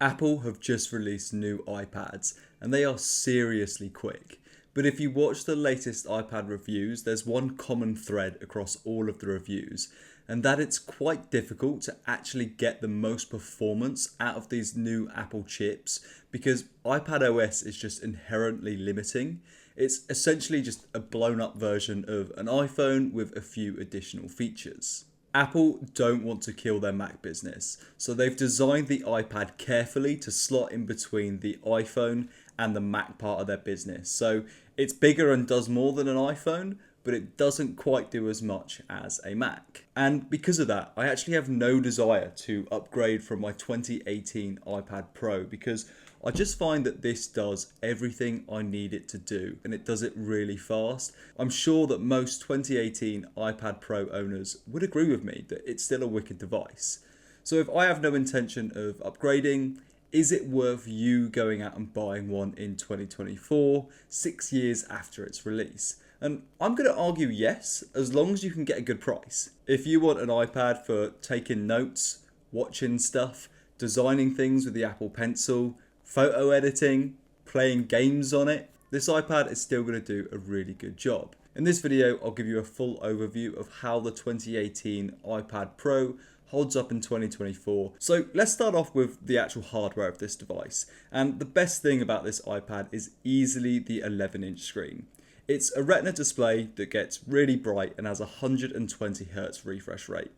Apple have just released new iPads and they are seriously quick. But if you watch the latest iPad reviews, there's one common thread across all of the reviews, and that it's quite difficult to actually get the most performance out of these new Apple chips because iPad OS is just inherently limiting. It's essentially just a blown up version of an iPhone with a few additional features. Apple don't want to kill their Mac business, so they've designed the iPad carefully to slot in between the iPhone and the Mac part of their business. So it's bigger and does more than an iPhone, but it doesn't quite do as much as a Mac. And because of that, I actually have no desire to upgrade from my 2018 iPad Pro because I just find that this does everything I need it to do and it does it really fast. I'm sure that most 2018 iPad Pro owners would agree with me that it's still a wicked device. So if I have no intention of upgrading, is it worth you going out and buying one in 2024, 6 years after its release? And I'm going to argue yes, as long as you can get a good price. If you want an iPad for taking notes, watching stuff, designing things with the Apple Pencil, photo editing, playing games on it, this iPad is still going to do a really good job. In this video, I'll give you a full overview of how the 2018 iPad Pro holds up in 2024. So let's start off with the actual hardware of this device. And the best thing about this iPad is easily the 11-inch screen. It's a Retina display that gets really bright and has a 120Hz refresh rate.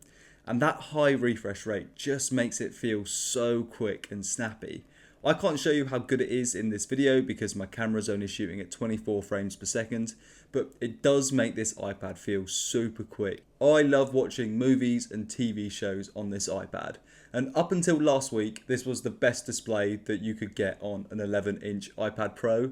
And that high refresh rate just makes it feel so quick and snappy. I can't show you how good it is in this video because my camera's only shooting at 24 frames per second, but it does make this iPad feel super quick. I love watching movies and TV shows on this iPad, and up until last week, this was the best display that you could get on an 11-inch iPad Pro.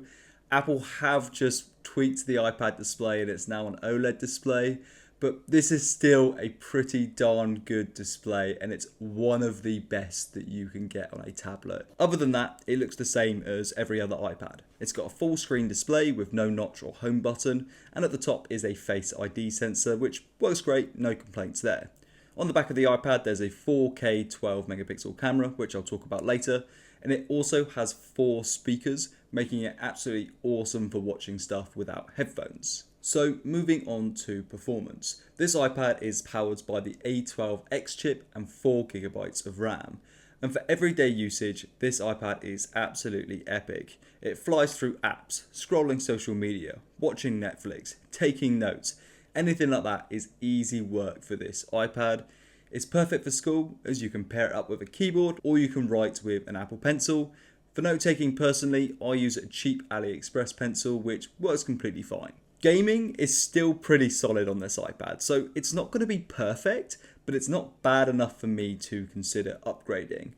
Apple have just tweaked the iPad display and it's now an OLED display, but this is still a pretty darn good display and it's one of the best that you can get on a tablet. Other than that, it looks the same as every other iPad. It's got a full screen display with no notch or home button, and at the top is a Face ID sensor, which works great, no complaints there. On the back of the iPad, there's a 4K 12 megapixel camera, which I'll talk about later, and it also has 4 speakers, making it absolutely awesome for watching stuff without headphones. So moving on to performance. This iPad is powered by the A12X chip and 4GB of RAM. And for everyday usage, this iPad is absolutely epic. It flies through apps, scrolling social media, watching Netflix, taking notes. Anything like that is easy work for this iPad. It's perfect for school as you can pair it up with a keyboard or you can write with an Apple Pencil. For note taking personally, I use a cheap AliExpress pencil which works completely fine. Gaming is still pretty solid on this iPad, so it's not going to be perfect, but it's not bad enough for me to consider upgrading.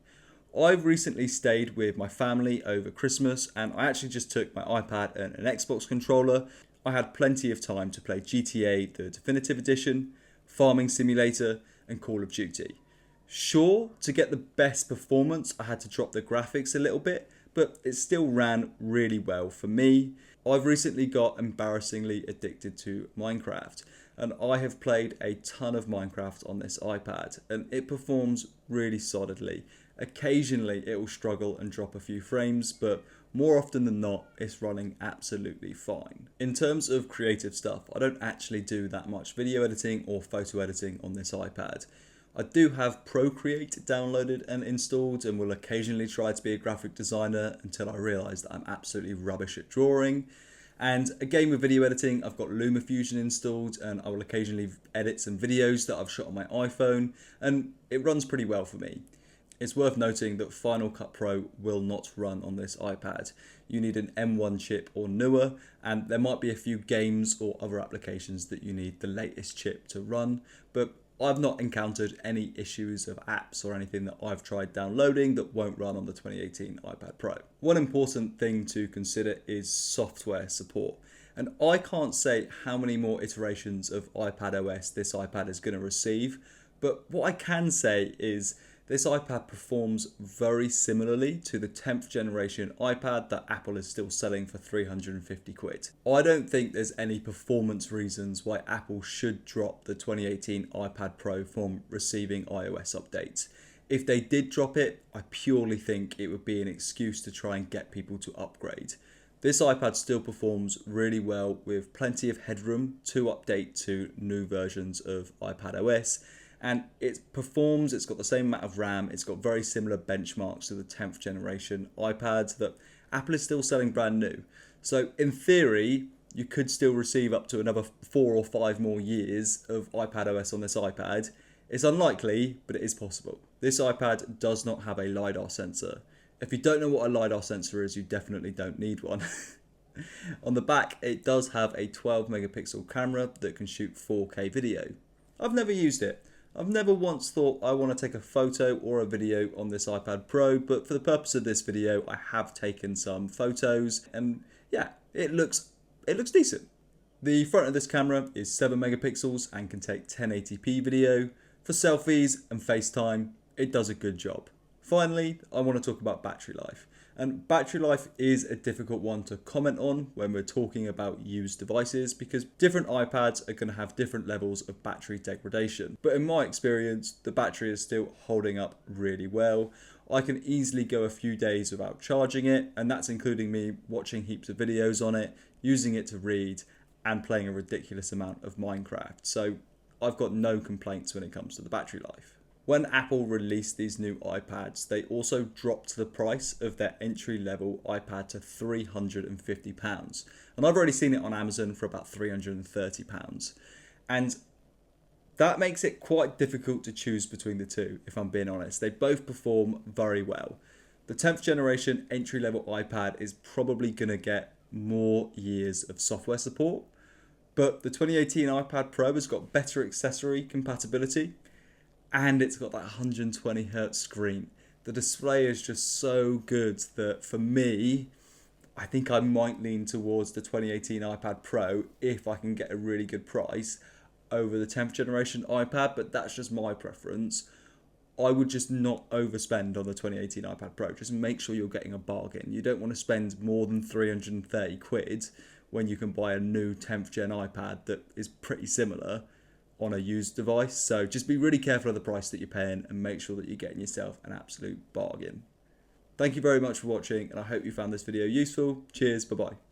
I've recently stayed with my family over Christmas and I actually just took my iPad and an Xbox controller. I had plenty of time to play GTA the Definitive Edition, Farming Simulator and Call of Duty. Sure, to get the best performance I had to drop the graphics a little bit, but it still ran really well for me. I've recently got embarrassingly addicted to Minecraft and I have played a ton of Minecraft on this iPad and it performs really solidly. Occasionally it will struggle and drop a few frames, but more often than not it's running absolutely fine. In terms of creative stuff, I don't actually do that much video editing or photo editing on this iPad. I do have Procreate downloaded and installed and will occasionally try to be a graphic designer until I realise that I'm absolutely rubbish at drawing. And again with video editing, I've got LumaFusion installed and I will occasionally edit some videos that I've shot on my iPhone and it runs pretty well for me. It's worth noting that Final Cut Pro will not run on this iPad. You need an M1 chip or newer, and there might be a few games or other applications that you need the latest chip to run, but I've not encountered any issues of apps or anything that I've tried downloading that won't run on the 2018 iPad Pro. One important thing to consider is software support. And I can't say how many more iterations of iPad OS this iPad is going to receive, but what I can say is this iPad performs very similarly to the 10th generation iPad that Apple is still selling for 350 quid. I don't think there's any performance reasons why Apple should drop the 2018 iPad Pro from receiving iOS updates. If they did drop it, I purely think it would be an excuse to try and get people to upgrade. This iPad still performs really well with plenty of headroom to update to new versions of iPad OS, and it performs, it's got the same amount of RAM, it's got very similar benchmarks to the 10th generation iPads that Apple is still selling brand new. So in theory, you could still receive up to another 4 or 5 more years of iPad OS on this iPad. It's unlikely, but it is possible. This iPad does not have a LiDAR sensor. If you don't know what a LiDAR sensor is, you definitely don't need one. On the back, it does have a 12 megapixel camera that can shoot 4K video. I've never used it. I've never once thought I want to take a photo or a video on this iPad Pro, but for the purpose of this video, I have taken some photos, and yeah, it looks decent. The front of this camera is 7 megapixels and can take 1080p video. For selfies and FaceTime, it does a good job. Finally, I want to talk about battery life. And battery life is a difficult one to comment on when we're talking about used devices because different iPads are going to have different levels of battery degradation. But in my experience, the battery is still holding up really well. I can easily go a few days without charging it, and that's including me watching heaps of videos on it, using it to read, and playing a ridiculous amount of Minecraft. So I've got no complaints when it comes to the battery life. When Apple released these new iPads, they also dropped the price of their entry-level iPad to £350. And I've already seen it on Amazon for about £330. And that makes it quite difficult to choose between the two, if I'm being honest. They both perform very well. The 10th generation entry-level iPad is probably going to get more years of software support, but the 2018 iPad Pro has got better accessory compatibility, and it's got that 120Hz screen. The display is just so good that for me, I think I might lean towards the 2018 iPad Pro if I can get a really good price over the 10th generation iPad, but that's just my preference. I would just not overspend on the 2018 iPad Pro. Just make sure you're getting a bargain. You don't want to spend more than 330 quid when you can buy a new 10th gen iPad that is pretty similar on a used device. So just be really careful of the price that you're paying and make sure that you're getting yourself an absolute bargain. Thank you very much for watching, and I hope you found this video useful. Cheers, bye bye.